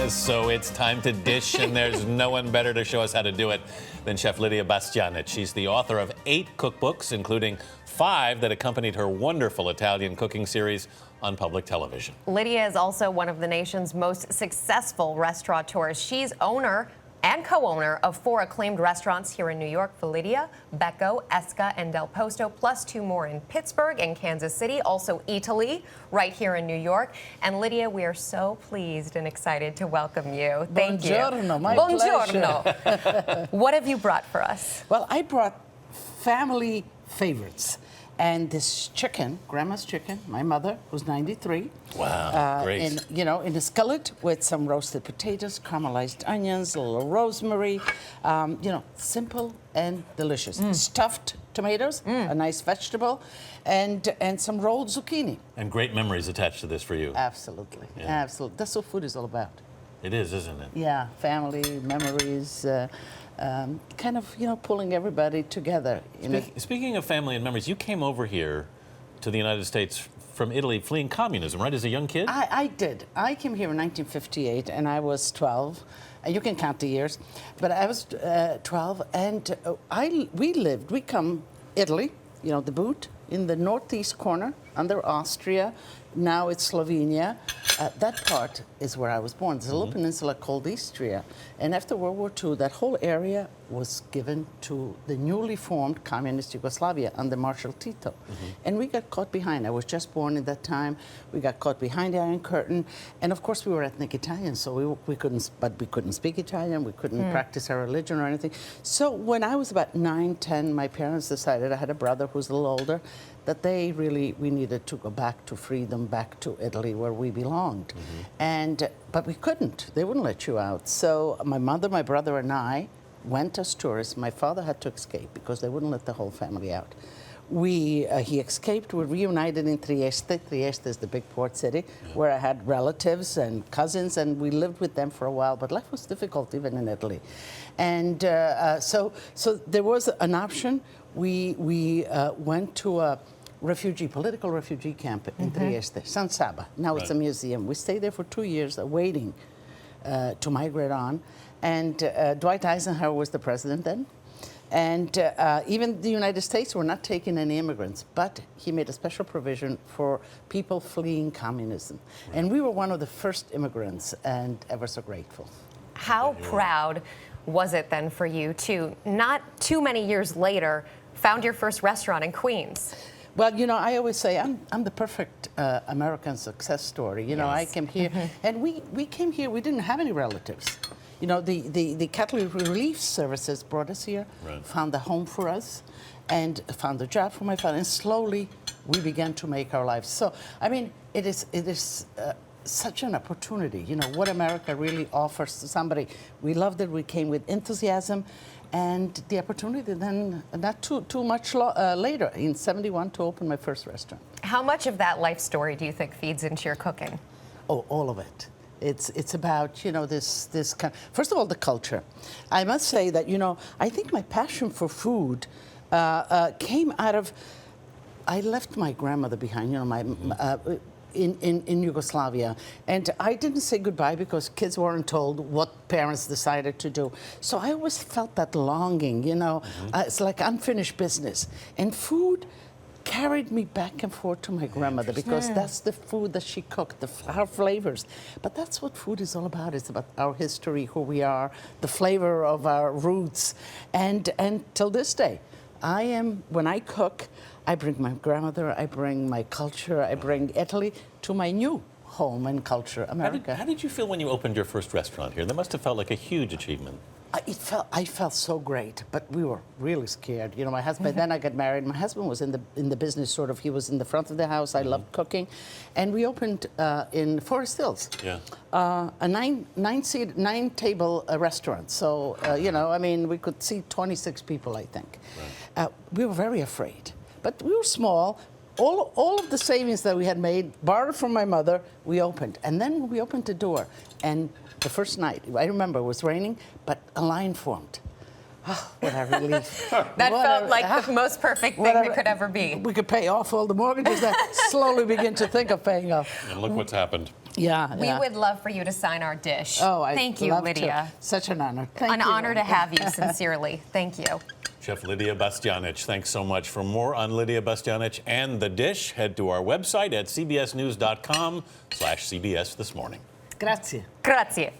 So it's time to dish, and there's no one better to show us how to do it than Chef Lidia Bastianich. She's the author of 8 cookbooks, including 5 that accompanied her wonderful Italian cooking series on public television. Lydia is also one of the nation's most successful restaurateurs. She's owner and co-owner of 4 acclaimed restaurants here in New York: Lydia, Becco, Esca, and Del Posto, plus 2 more in Pittsburgh and Kansas City, also Italy, right here in New York. And Lydia, we are so pleased and excited to welcome you. Thank you. Buongiorno, my Buongiorno. pleasure. What have you brought for us? Well, I brought family favorites. And this chicken, Grandma's chicken, my mother, who's 93. Wow, great. In a skillet with some roasted potatoes, caramelized onions, a little rosemary. Simple and delicious. Stuffed tomatoes, a nice vegetable, and some rolled zucchini. And great memories attached to this for you. Absolutely, absolutely. That's what food is all about. It is, isn't it? Yeah, family, memories, pulling everybody together. Speaking of family and memories, you came over here to the United States from Italy fleeing communism, right, as a young kid? I did. I came here in 1958, and I was 12. You can count the years. But I was 12, and we come Italy, the boot, in the northeast corner, under Austria. Now it's Slovenia. That part is where I was born. There's a little peninsula called Istria. And after World War II, that whole area was given to the newly formed communist Yugoslavia under Marshal Tito. And we got caught behind. I was just born at that time. We got caught behind the Iron Curtain. And of course, we were ethnic Italians, so we couldn't speak Italian. We couldn't practice our religion or anything. So when I was about 9, 10, my parents decided, I had a brother who's a little older, that we needed to go back to freedom, back to Italy where we belonged. But we couldn't. They wouldn't let you out. So my mother, my brother, and I went as tourists. My father had to escape because they wouldn't let the whole family out. He escaped. We reunited in Trieste. Trieste is the big port city where I had relatives and cousins, and we lived with them for a while. But life was difficult even in Italy. And so there was an option. We went to a political refugee camp in Trieste, San Saba. Now it's a museum. We stayed there for 2 years, waiting to migrate on. And Dwight Eisenhower was the president then. And even the United States were not taking any immigrants, but he made a special provision for people fleeing communism. And we were one of the first immigrants, and ever so grateful. How proud was it then for you to, not too many years later, found your first restaurant in Queens? Well, I always say I'm the perfect American success story. I came here, and we came here, we didn't have any relatives. The Catholic Relief Services brought us here, found a home for us, and found a job for my family, and slowly we began to make our lives. So, it is such an opportunity, what America really offers to somebody. We loved it, we came with enthusiasm, and the opportunity then, not too much later, in '71, to open my first restaurant. How much of that life story do you think feeds into your cooking? Oh, all of it. It's about, this kind. First of all, the culture. I must say that, I think my passion for food came out of, I left my grandmother behind, in Yugoslavia. And I didn't say goodbye because kids weren't told what parents decided to do. So I always felt that longing, it's like unfinished business. And food carried me back and forth to my grandmother because that's the food that she cooked, her flavors. But that's what food is all about. It's about our history, who we are, the flavor of our roots. And till this day, when I cook, I bring my grandmother, I bring my culture, I bring Italy to my new home and culture, America. How did you feel when you opened your first restaurant here? That must have felt like a huge achievement. I felt so great, but we were really scared. My husband, then I got married. My husband was in the business, sort of. He was in the front of the house. I loved cooking. And we opened in Forest Hills, a nine-table restaurant. So, we could seat 26 people, I think. We were very afraid, but we were small. All of the savings that we had made, borrowed from my mother, we opened. And then we opened the door, and the first night, I remember it was raining, but a line formed. What a relief. That felt like the most perfect thing that could ever be. We could pay off all the mortgages that slowly begin to think of paying off. And look what's happened. Yeah. We would love for you to sign our dish. Oh, Thank you, love Lydia. to. Such an honor. Thank An you. honor to have you, sincerely. Thank you. Chef Lidia Bastianich, thanks so much. For more on Lidia Bastianich and the dish, head to our website at cbsnews.com/CBS This Morning. Grazie. Grazie.